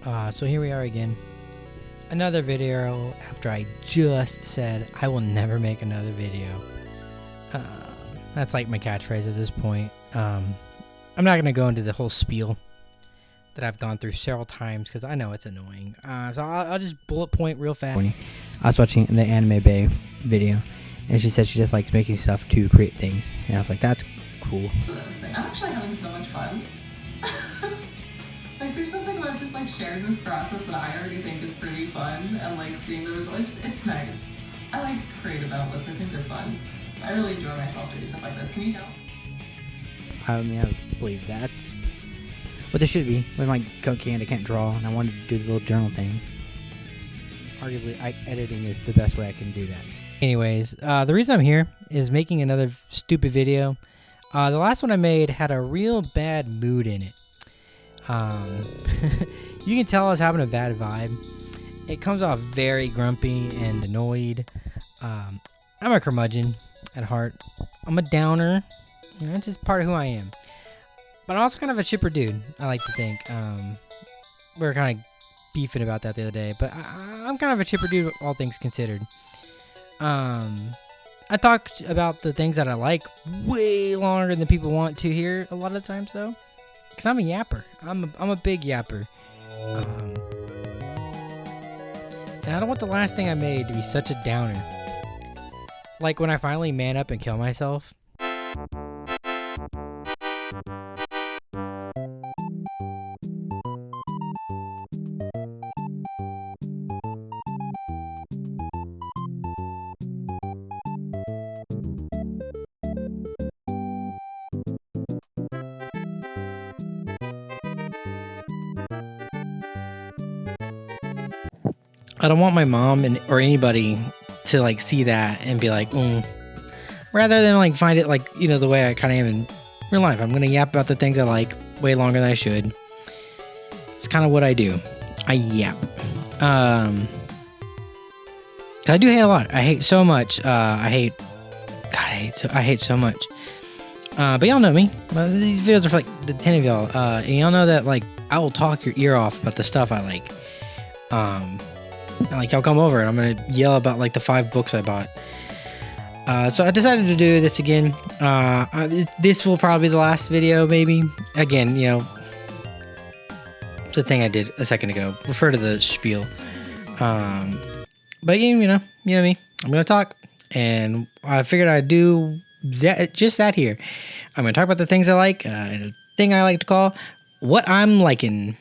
So here we are again. Another video after I just said I will never make another video. That's like my catchphrase at this point. I'm not going to go into the whole spiel that I've gone through several times because I know it's annoying. So I'll just bullet point real fast. I was watching the Anime Bay video, and she said she just likes making stuff to create things. And I was like, that's cool. I'm actually having so much fun. Like, there's something about just like sharing this process that I already think is pretty fun, and like seeing the results. It's nice. I like creative outlets. I think they're fun. I really enjoy myself doing stuff like this. Can you tell? I mean, I believe that's what this should be. With my Coke hand, I can't draw, and I wanted to do the little journal thing. Arguably, editing is the best way I can do that. Anyways, the reason I'm here is making another stupid video. The last one I made had a real bad mood in it. You can tell I was having a bad vibe. It comes off very grumpy and annoyed. I'm a curmudgeon at heart. I'm a downer. That's just part of who I am. But I'm also kind of a chipper dude, I like to think. We were kind of beefing about that the other day, but I'm kind of a chipper dude, all things considered. I talked about the things that I like way longer than people want to hear a lot of times, though. Because I'm a yapper. I'm a big yapper. And I don't want the last thing I made to be such a downer. Like when I finally man up and kill myself. I don't want my mom or anybody to like see that and be like, rather than like find it like, you know, the way I kind of am in real life. I'm going to yap about the things I like way longer than I should. It's kind of what I do. I yap. I do hate a lot. I hate so much. I hate so much. But y'all know me. These videos are for like the 10 of y'all. And y'all know that like I will talk your ear off about the stuff I like. Like y'all come over and I'm gonna yell about like the 5 books I bought. So I decided to do this again. This will probably be the last video, maybe. Again, you know, it's the thing I did a second ago. Refer to the spiel. But you know me. I'm gonna talk, and I figured I'd do that. Just that here. I'm gonna talk about the things I like. A thing I like to call what I'm liking.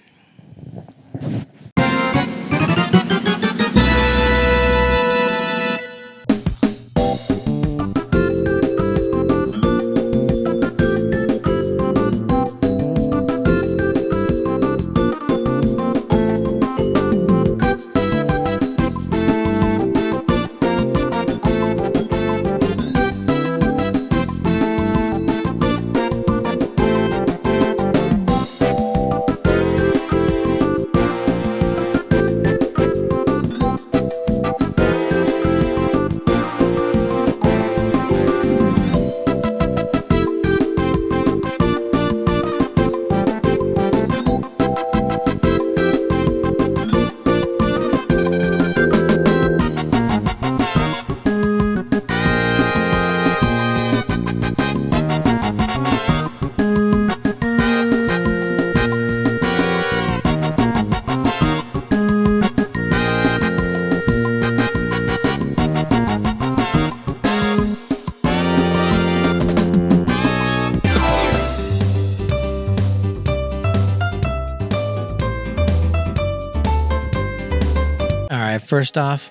Alright, first off,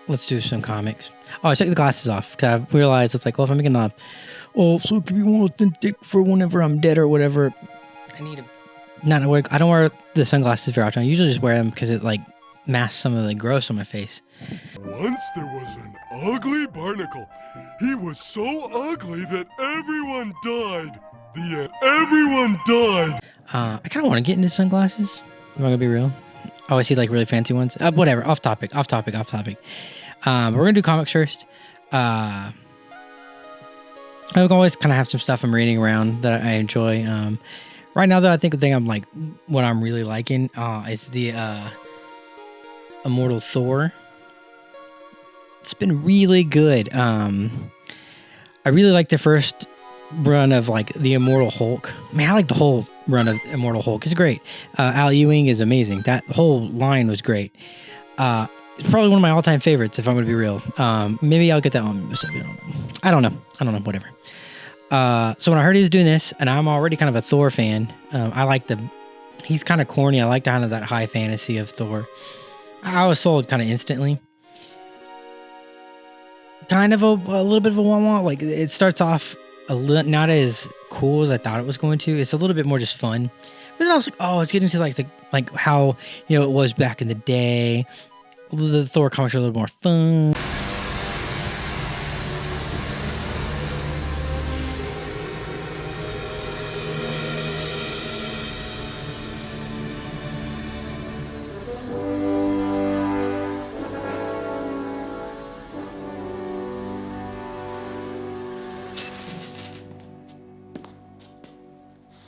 let's do some comics. Oh, I took the glasses off because I realized it's like, well, if I'm making a so it can be more authentic for whenever I'm dead or whatever. I need to not wear. I don't wear the sunglasses very often. I usually just wear them because it like masks some of the gross on my face. Once there was an ugly barnacle. He was so ugly that everyone died. The end. Everyone died. I kind of want to get into sunglasses. Am I gonna be real? Oh, I see like really fancy ones. Whatever. Off topic. But we're gonna do comics first. I always kind of have some stuff I'm reading around that I enjoy. Right now, though, I think the thing I'm like, what I'm really liking is the Immortal Thor. It's been really good. I really like the first run of like the Immortal Hulk. Man, I like the whole run of Immortal Hulk. It's great. Al Ewing is amazing. That whole line was great. It's probably one of my all-time favorites, if I'm going to be real. Maybe I'll get that on. I don't know. Whatever. So when I heard he was doing this, and I'm already kind of a Thor fan, I like he's kind of corny. I like kind of that high fantasy of Thor. I was sold kind of instantly. Kind of a little bit of a wah-wah. Like, it starts off not as cool as I thought it was going to. It's a little bit more just fun. But then I was like, oh, it's getting to like how, you know, it was back in the day. The Thor comics are a little more fun.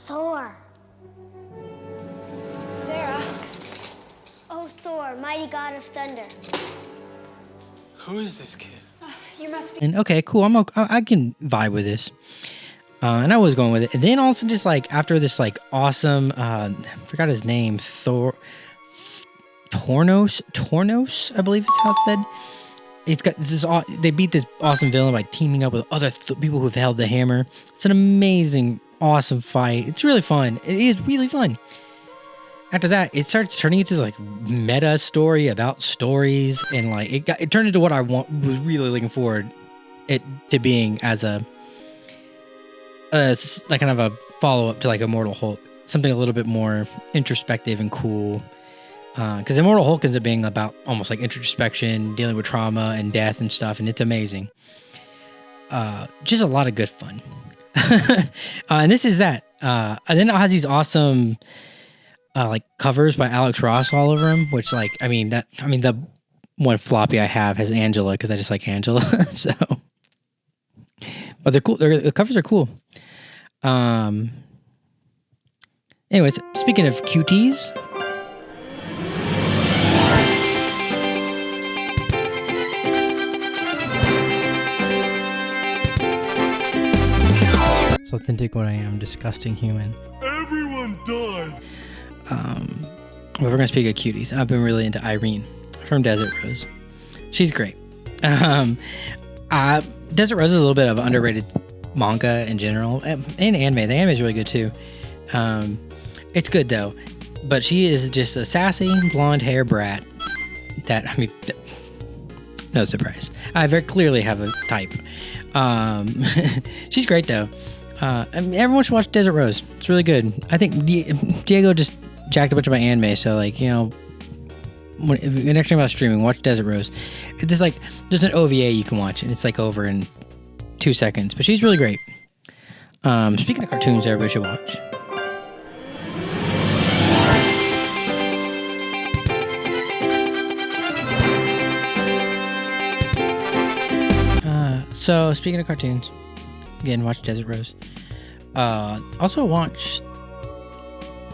Thor. Sarah. Oh, Thor, mighty god of thunder. Who is this kid? You must be. And okay, cool. I can vibe with this. And I was going with it. And then also just like after this like awesome, I forgot his name, Tornos, I believe is how it said. It's got this. They beat this awesome villain by teaming up with other people who've held the hammer. It's an amazing, awesome fight. It's really fun. It is really fun. After that, it starts turning into like meta story about stories, and like it turned into what I was really looking forward it to being as a like kind of a follow up to like Immortal Hulk, something a little bit more introspective and cool. Because Immortal Hulk ends up being about almost like introspection, dealing with trauma and death and stuff, and it's amazing. Just a lot of good fun. And this is that. And then it has these awesome like covers by Alex Ross all over him, which like the one floppy I have has Angela because I just like Angela. So, but they're cool. The covers are cool. Anyways, speaking of cuties. So authentic what I am, disgusting human. Everyone died. Well, we're gonna speak of cuties. I've been really into Irene from Desert Rose. She's great. Desert Rose is a little bit of underrated manga in general, and anime. The anime is really good too. It's good though, but she is just a sassy blonde hair brat. No surprise. I very clearly have a type. She's great though. Everyone should watch Desert Rose. It's really good. I think Diego just jacked a bunch of my anime, so like, you know, if next time about streaming, watch Desert Rose. It's like there's an OVA you can watch, and it's like over in 2 seconds. But she's really great. Speaking of cartoons, everybody should watch. So speaking of cartoons, again, watch Desert Rose. Also watch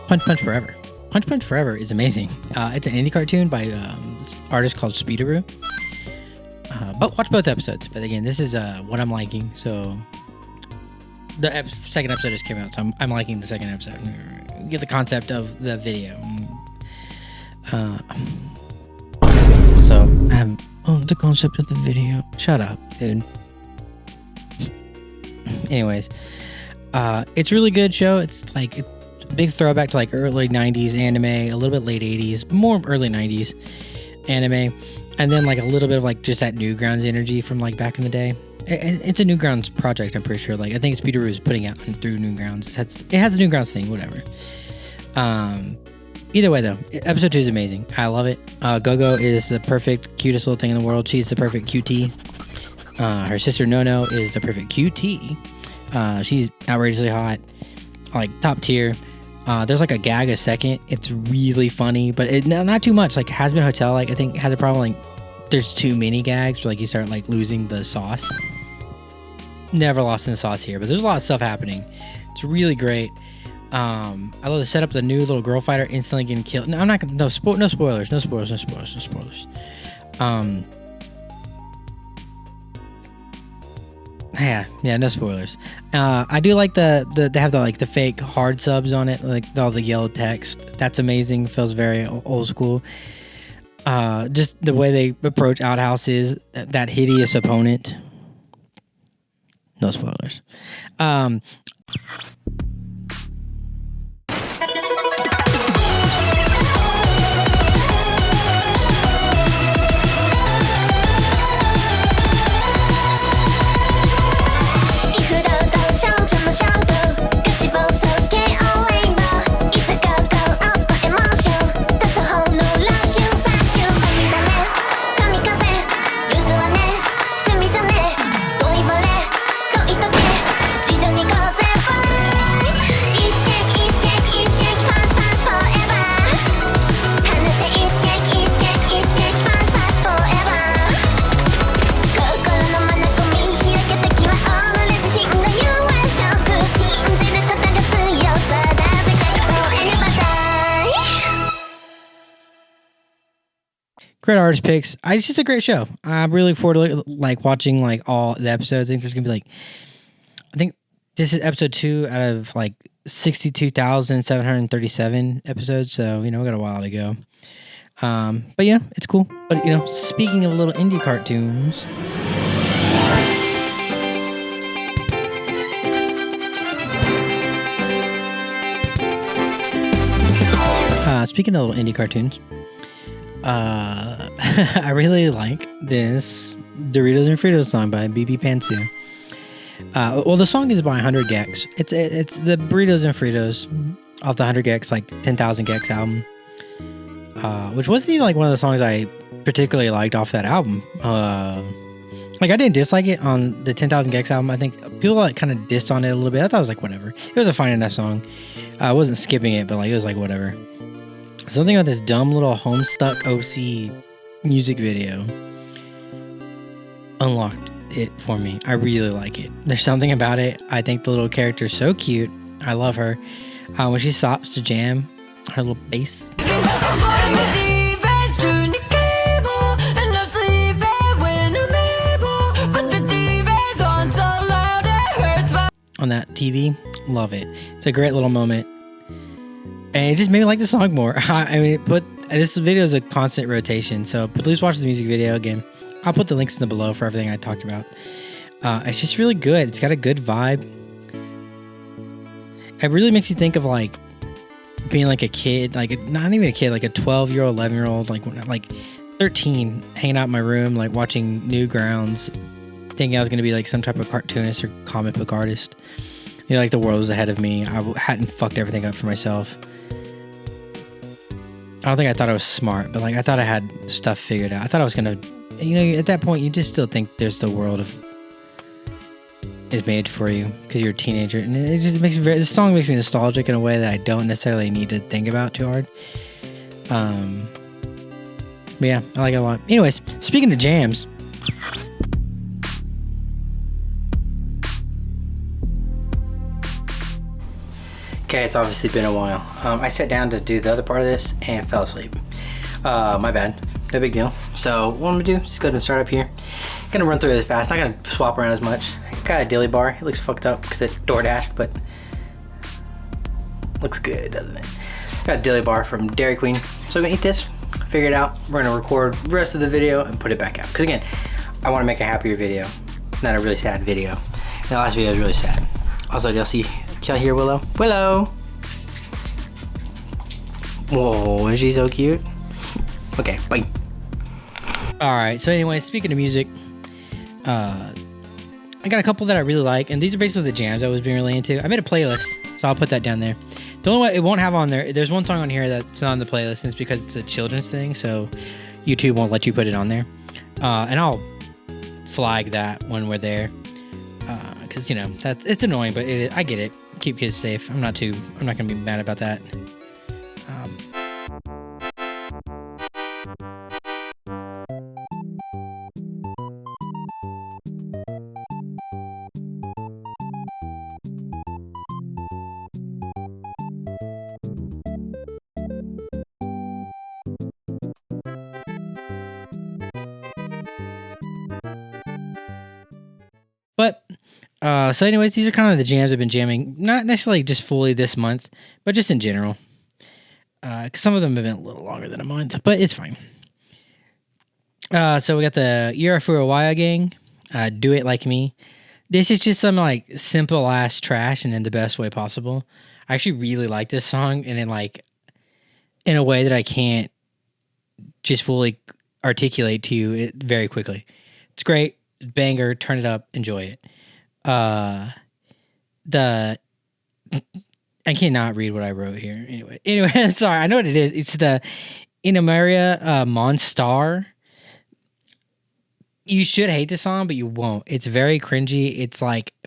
Punch Punch Forever. Punch Punch Forever is amazing. It's an indie cartoon by this artist called Speedaroo. But watch both episodes. But again, this is what I'm liking. So the second episode just came out, so I'm liking the second episode. Get the concept of the video. So the concept of the video. Shut up, dude. Anyways, it's a really good show. It's like a big throwback to like early 90s anime, a little bit late 80s, more early 90s anime, and then like a little bit of like just that Newgrounds energy from like back in the day. It's a Newgrounds project, I'm pretty sure. Like I think it's Peter Rue's putting out through Newgrounds. It has a Newgrounds thing, whatever. Either way though, episode 2 is amazing. I love it. Gogo is the perfect, cutest little thing in the world. She's the perfect QT. Her sister Nono is the perfect QT. She's outrageously hot, like top tier. There's like a gag a second. It's really funny, but not too much. Like Hazbin Hotel, like I think has a problem. Like there's too many gags, where, like you start like losing the sauce. Never lost in the sauce here, but there's a lot of stuff happening. It's really great. I love the setup of the new little girl fighter instantly getting killed. No, I'm not gonna. No spoilers. No spoilers. Yeah, no spoilers. I do like they have the fake hard subs on it, like all the yellow text. That's amazing. Feels very old school. Just the way they approach outhouses, that hideous opponent. No spoilers. Great artist picks. It's just a great show. I really look forward to watching all the episodes. I think there's gonna be I think this is episode 2 out of 62,737 episodes. So we got a while to go. But it's cool. But speaking of little indie cartoons, speaking of little indie cartoons. I really like this Doritos and Fritos song by BB Pantsu. Well, the song is by 100 Gex. It's the Burritos and Fritos off the 100 Gex 10,000 Gex album, which wasn't even one of the songs I particularly liked off that album. I didn't dislike it on the 10,000 Gex album. I think people kind of dissed on it a little bit. I thought it was whatever. It was a fine enough song. I wasn't skipping it, but it was whatever. Something about this dumb little Homestuck OC music video unlocked it for me. I really like it. There's something about it. I think the little character is so cute. I love her. When she stops to jam, her little bass. On that TV, love it. It's a great little moment. And it just made me like the song more. This video is a constant rotation, so please watch the music video again. I'll put the links in the below for everything I talked about. It's just really good. It's got a good vibe. It really makes you think of being a kid, not even a kid, a 12-year-old, 11-year-old, 13, hanging out in my room, watching Newgrounds, thinking I was gonna be some type of cartoonist or comic book artist. The world was ahead of me. I hadn't fucked everything up for myself. I don't think I thought I was smart, but I thought I had stuff figured out. I thought I was gonna, at that point, you just still think there's the world is made for you because you're a teenager, and it just makes me this song makes me nostalgic in a way that I don't necessarily need to think about too hard. But yeah, I like it a lot. Anyways, speaking of jams. Okay, it's obviously been a while. I sat down to do the other part of this and fell asleep. My bad. No big deal. So what I'm gonna do is just go ahead and start up here. Gonna run through this fast. Not gonna swap around as much. Got a dilly bar. It looks fucked up because it's DoorDash, but looks good, doesn't it? Got a dilly bar from Dairy Queen. So I'm gonna eat this, figure it out. We're gonna record the rest of the video and put it back out. Because again, I wanna make a happier video, not a really sad video. The last video was really sad. Also, y'all hear Willow? Willow! Whoa, is she so cute? Okay, bye. Alright, so anyway, speaking of music, I got a couple that I really like, and these are basically the jams I was being really into. I made a playlist, so I'll put that down there. The only way it won't have on there, there's one song on here that's not on the playlist, and it's because it's a children's thing, so YouTube won't let you put it on there. And I'll flag that when we're there, because it's annoying, but I get it. Keep kids safe. I'm not gonna be mad about that. But so anyways, these are kind of the jams I've been jamming. Not necessarily just fully this month, but just in general. 'Cause some of them have been a little longer than a month, but it's fine. So we got the Year for a While gang. Do It Like Me. This is just some like simple ass trash and in the best way possible. I actually really like this song and in a way that I can't just fully articulate to you very quickly. It's great. It's banger. Turn it up. Enjoy it. The I cannot read what I wrote here. Anyway, sorry. I know what it is. It's the Inamaria Monstar. You should hate this song, but you won't. It's very cringy.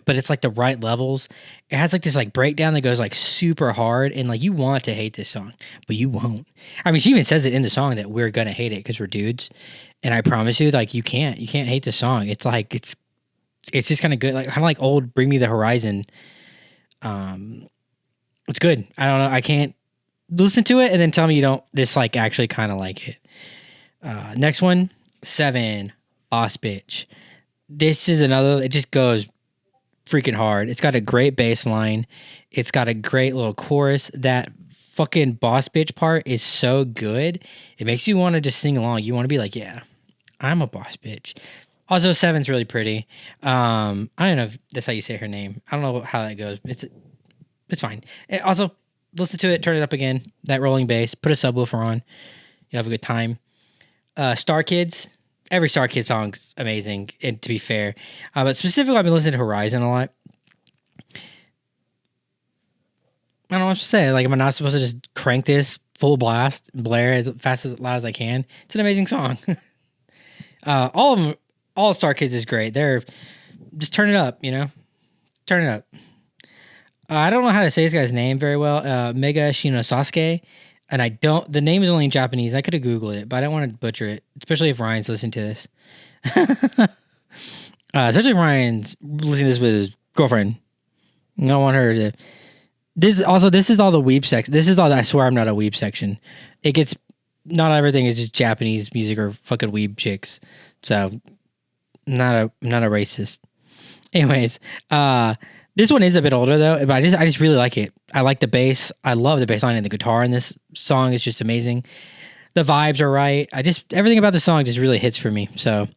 But it's like the right levels. It has like this like breakdown that goes like super hard, and like you want to hate this song, but you won't. I mean, she even says it in the song that we're gonna hate it because we're dudes. And I promise you, like you can't hate this song. It's like it's just kind of good, like kind of like old Bring Me the Horizon. It's good. I don't know. I can't listen to it and then tell me you don't just like actually kind of like it. Next one, 7. Boss Bitch. This is another, it just goes freaking hard. It's got a great bass line. It's got a great little chorus. That fucking Boss Bitch part is so good. It makes you want to just sing along. You want to be like, yeah, I'm a boss bitch. Also, 7's really pretty. I don't know if that's how you say her name. I don't know how that goes. It's fine. And also, listen to it, turn it up again. That rolling bass. Put a subwoofer on. You have a good time. Star Kids. Every Star Kid song's amazing, and to be fair. But specifically, I've been listening to Horizon a lot. I don't know what to say. Like, am I not supposed to just crank this full blast, blare as fast as loud as I can? It's an amazing song. All of them, all Star Kids is great. They're just turn it up, turn it up. I don't know how to say this guy's name very well. Mega Shinosasuke. And the name is only in Japanese. I could have Googled it, but I don't want to butcher it, especially if Ryan's listening to this. Especially if Ryan's listening to this with his girlfriend. I don't want her to. This is all the weeb section. This is all I swear I'm not a weeb section. Not everything is just Japanese music or fucking weeb chicks. So, not a racist. Anyways, this one is a bit older though, but I just really like it. I like the bass. I love the bass line and the guitar in this song is just amazing. The vibes are right. Everything about the song just really hits for me. So,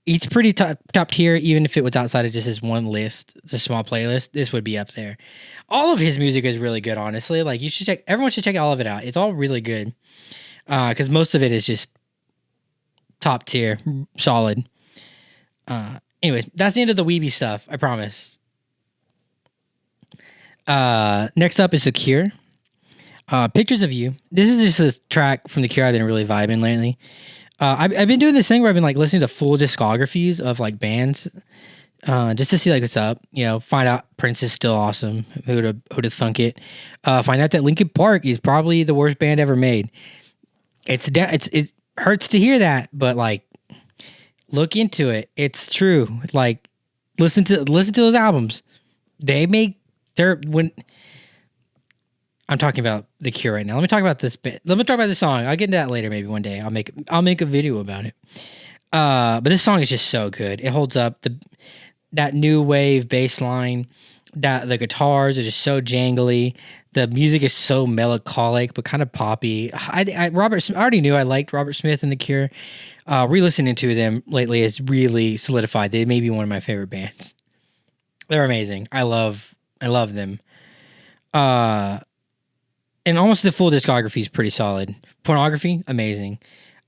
it's pretty top tier, even if it was outside of just this one list, it's a small playlist. This would be up there. All of his music is really good, honestly. Like everyone should check all of it out. It's all really good. Because most of it is just top tier, solid. Anyways, that's the end of the weeby stuff. I promise. Next up is The Cure. Pictures of You. This is just a track from The Cure I've been really vibing lately. I've been doing this thing where I've been like listening to full discographies of like bands, just to see like what's up. Find out Prince is still awesome. Who'd have thunk it? Find out that Linkin Park is probably the worst band ever made. It hurts to hear that, but like look into it. It's true. Like listen to those albums. I'm talking about The Cure right now. Let me talk about this bit. Let me talk about this song. I'll get into that later. Maybe one day I'll make a video about it. But this song is just so good. It holds up. That new wave bass line, the guitars are just so jangly. The music is so melancholic, but kind of poppy. I already knew I liked Robert Smith and The Cure. Re-listening to them lately has really solidified. They may be one of my favorite bands. They're amazing. I love them. And almost the full discography is pretty solid. Pornography, amazing.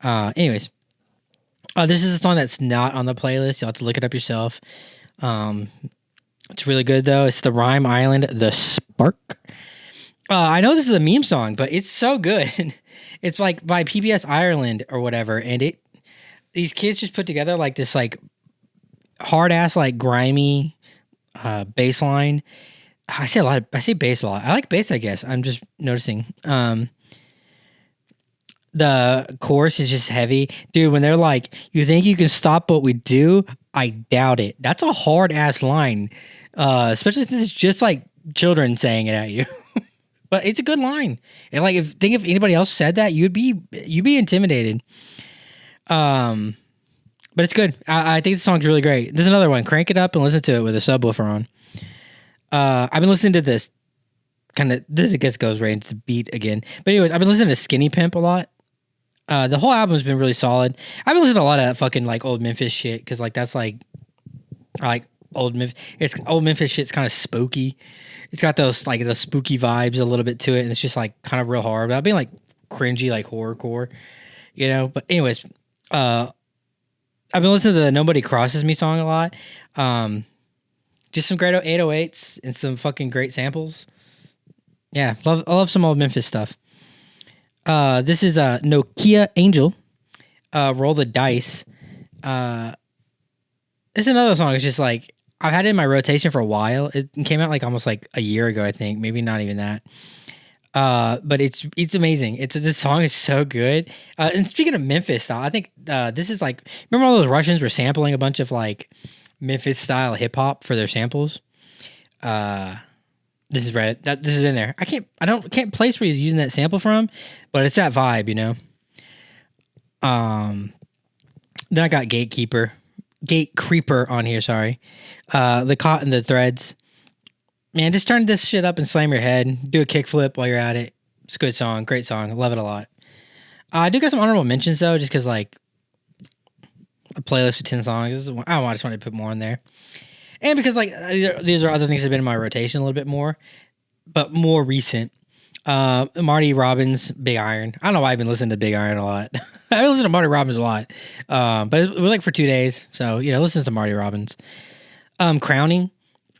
Anyways, this is a song that's not on the playlist. You'll have to look it up yourself. It's really good though. It's the Rhyme Island, The Spark. I know this is a meme song, but it's so good. It's like by PBS Ireland or whatever, and these kids just put together like this like hard ass like grimy bass line. I say bass a lot. I like bass, I guess. I'm just noticing. The chorus is just heavy. Dude, when they're like, you think you can stop what we do? I doubt it. That's a hard ass line. Especially since it's just like children saying it at you. But it's a good line. And like if anybody else said that, you'd be intimidated. But it's good. I think the song's really great. There's another one. Crank it up and listen to it with a subwoofer on. I've been listening to this this I guess goes right into the beat again. But anyways, I've been listening to Skinny Pimp a lot. The whole album's been really solid. I've been listening to a lot of that fucking like old Memphis shit because like that's like I like old Memphis. It's old Memphis shit's kind of spooky. It's got those like those spooky vibes a little bit to it, and it's just like kind of real hard. But I've been like cringy like horrorcore, you know. But anyways, I've been listening to the Nobody Crosses Me song a lot. Just some great 808s and some fucking great samples. Yeah, I love some old Memphis stuff. This is Nokia Angel. Roll the Dice. It's another song. It's just like I've had it in my rotation for a while. It came out like almost like a year ago, I think. Maybe not even that. But it's amazing. This song is so good. And speaking of Memphis style, I think this is like, remember all those Russians were sampling a bunch of like Memphis style hip hop for their samples. This is right. This is in there. I can't place where he's using that sample from, but it's that vibe, you know. Then I got Gate Creeper on here. Sorry, the Caught in the Threads. Man, just turn this shit up and slam your head. Do a kickflip while you're at it. It's a good song, great song. I love it a lot. I do got some honorable mentions though, just because like a playlist with 10 songs. I just wanted to put more in there. And because like these are other things that have been in my rotation a little bit more, but more recent. Marty Robbins, Big Iron. I don't know why I've been listening to Big Iron a lot. I listen to Marty Robbins a lot. But it was like for 2 days. So, you know, listen to Marty Robbins. Crowning,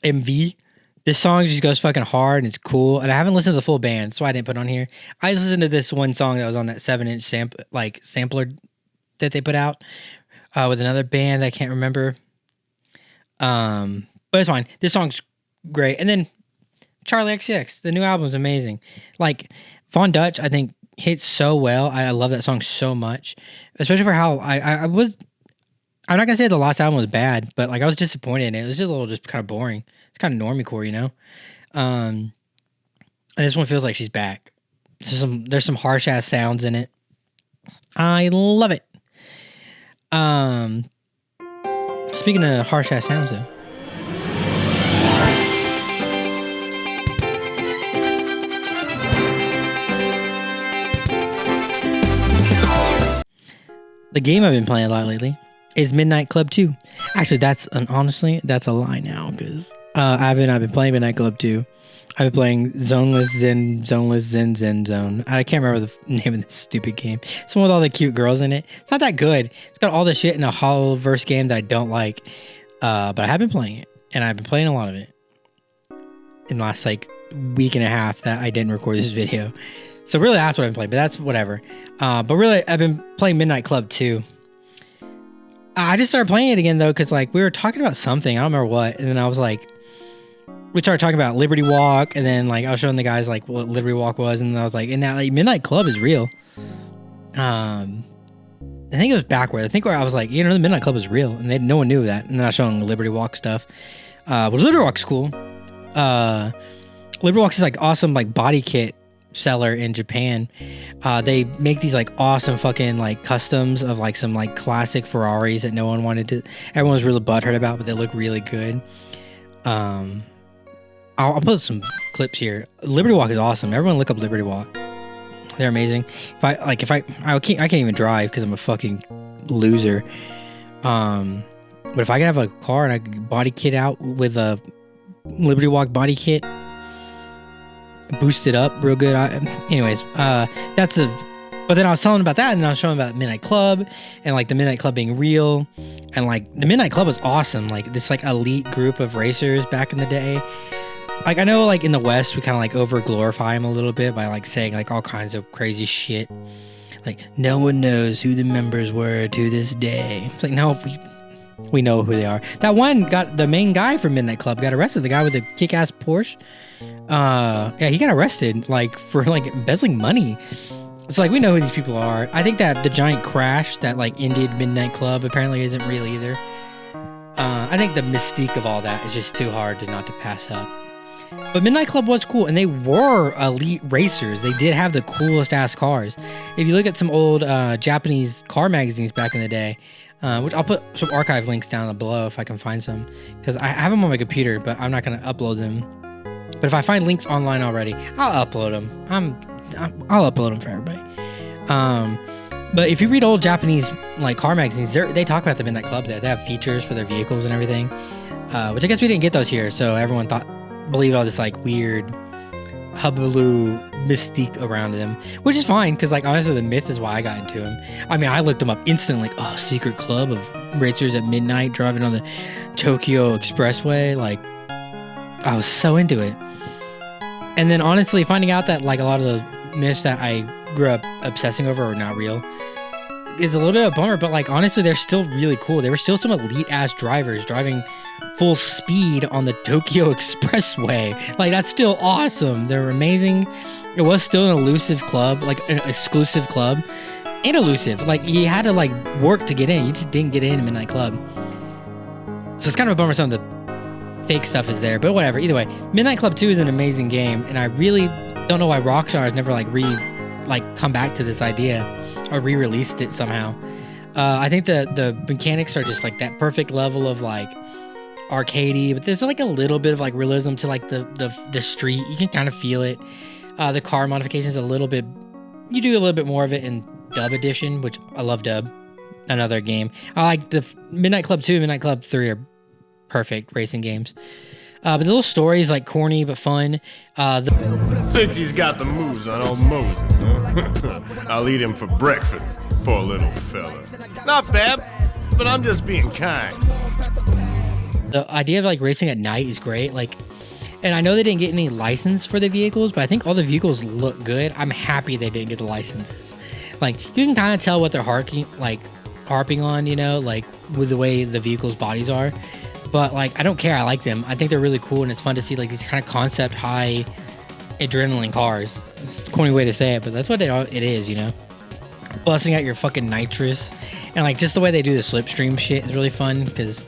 MV. This song just goes fucking hard and it's cool. And I haven't listened to the full band, so I didn't put it on here. I just listened to this one song that was on that 7-inch sampler that they put out with another band that I can't remember. But it's fine. This song's great. And then Charlie XCX, the new album's amazing. Like Von Dutch, I think hits so well. I love that song so much, especially for how I was. I'm not gonna say the last album was bad, but like I was disappointed in it. It was just a little, just kind of boring. It's kind of normiecore, you know. And this one feels like she's back. There's some harsh ass sounds in it. I love it. Speaking of harsh ass sounds though. The game I've been playing a lot lately is Midnight Club 2. Actually, honestly, that's a lie now because I've been playing Midnight Club 2. I've been playing Zoneless Zen Zone. I can't remember the name of this stupid game. It's one with all the cute girls in it. It's not that good. It's got all the shit in a Holoverse game that I don't like. But I have been playing it, and I've been playing a lot of it in the last like week and a half that I didn't record this video. So really, that's what I've been playing, but that's whatever. But really, I've been playing Midnight Club 2. I just started playing it again, though, because like we were talking about something. I don't remember what. And then I was like, we started talking about Liberty Walk. And then like I was showing the guys like what Liberty Walk was. And then I was like, and now like Midnight Club is real. I think it was backward. I think where I was like, you know, the Midnight Club is real. And no one knew that. And then I was showing the Liberty Walk stuff. But Liberty Walk's cool. Liberty Walk's is like awesome like body kit seller in Japan. They make these like awesome fucking like customs of like some like classic Ferraris that no one wanted to, everyone was really butthurt about, but they look really good. I'll put some clips here. Liberty Walk is awesome. Everyone look up Liberty Walk. They're amazing. I can't even drive because I'm a fucking loser. But if I could have a car and I could body kit out with a Liberty Walk body kit, boost it up real good. But then I was telling about that, and then I was showing about Midnight Club and like the Midnight Club being real, and like the Midnight Club was awesome. Like this like elite group of racers back in the day. Like I know like in the West we kind of like over glorify them a little bit by like saying like all kinds of crazy shit. Like no one knows who the members were to this day. It's like no, we know who they are. That one the main guy from Midnight Club got arrested. The guy with the kick-ass Porsche. Yeah, he got arrested like for like embezzling money. It's like we know who these people are. I think that the giant crash that like ended Midnight Club apparently isn't real either. I think the mystique of all that is just too hard to not to pass up. But Midnight Club was cool, and they were elite racers. They did have the coolest ass cars. If you look at some old Japanese car magazines back in the day, which I'll put some archive links down below if I can find some, because I have them on my computer, but I'm not going to upload them. But if I find links online already, I'll upload them. I'll upload them for everybody. But if you read old Japanese like car magazines, they talk about the Midnight Club there. They have features for their vehicles and everything, which I guess we didn't get those here, so everyone believed all this like weird hullabaloo mystique around them, which is fine, because like honestly the myth is why I got into them. I mean, I looked them up instantly, like, oh, secret club of racers at midnight driving on the Tokyo Expressway. Like, I was so into it. And then honestly finding out that like a lot of the myths that I grew up obsessing over are not real, it's a little bit of a bummer, but like honestly they're still really cool. There were still some elite ass drivers driving full speed on the Tokyo Expressway. Like, that's still awesome. They're amazing. It was still an elusive club, like an exclusive club, and elusive. Like, you had to like work to get in. You just didn't get in Midnight Club. So it's kind of a bummer some of the fake stuff is there, but whatever. Either way, Midnight Club 2 is an amazing game, and I really don't know why Rockstar has never like come back to this idea or re-released it somehow. I think the mechanics are just like that perfect level of like arcadey, but there's like a little bit of like realism to like the street. You can kind of feel it. The car modifications a little bit, you do a little bit more of it in Dub Edition, which I love Dub. Another game. I like the Midnight Club 2 and Midnight Club 3 are perfect racing games. But the little story is like corny but fun. Since he's got the moves on old Moses, huh? I'll eat him for breakfast, poor little fella. Not bad, but I'm just being kind. The idea of like racing at night is great. Like, and I know they didn't get any license for the vehicles, but I think all the vehicles look good. I'm happy they didn't get the licenses. Like, you can kind of tell what they're harping on, you know, like with the way the vehicles' bodies are. But like, I don't care. I like them. I think they're really cool, and it's fun to see like these kind of concept high adrenaline cars. It's a corny way to say it, but that's what it is, you know. Busting out your fucking nitrous, and like just the way they do the slipstream shit is really fun, because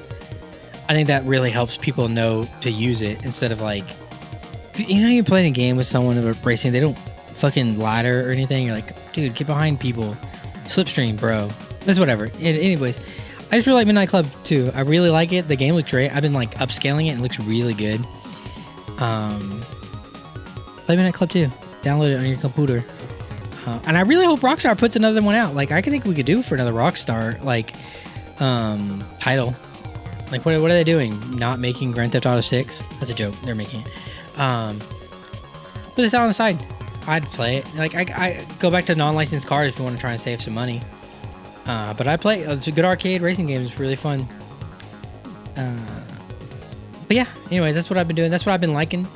I think that really helps people know to use it instead of like, you know, you're playing a game with someone who are racing, they don't fucking ladder or anything. You're like, dude, get behind people. Slipstream, bro. That's whatever. Anyways, I just really like Midnight Club 2. I really like it. The game looks great. I've been like upscaling it and it looks really good. Play Midnight Club 2. Download it on your computer. And I really hope Rockstar puts another one out. Like, I think we could do for another Rockstar like title. Like, what are they doing? Not making Grand Theft Auto 6? That's a joke. They're making it. Put this out on the side. I'd play it. Like, I go back to non-licensed cars if you want to try and save some money. But I play. It's a good arcade racing game. It's really fun. But yeah. Anyways, that's what I've been doing. That's what I've been liking.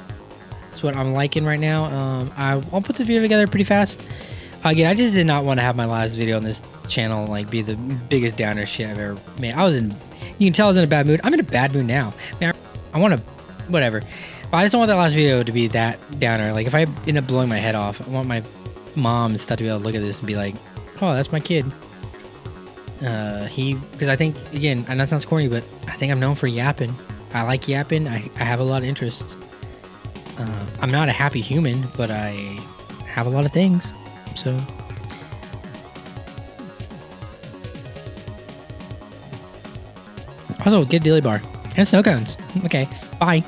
That's what I'm liking right now. I'll put the video together pretty fast. Again, I just did not want to have my last video on this channel like be the biggest downer shit I've ever made. You can tell I was in a bad mood. I'm in a bad mood now. Man, I want to, whatever. But I just don't want that last video to be that downer. Like, if I end up blowing my head off, I want my mom and stuff to be able to look at this and be like, oh, that's my kid. Because I think, again, and that sounds corny, but I think I'm known for yapping. I like yapping. I have a lot of interests. I'm not a happy human, but I have a lot of things. So... Also, get a dilly bar and snow cones. Okay, bye.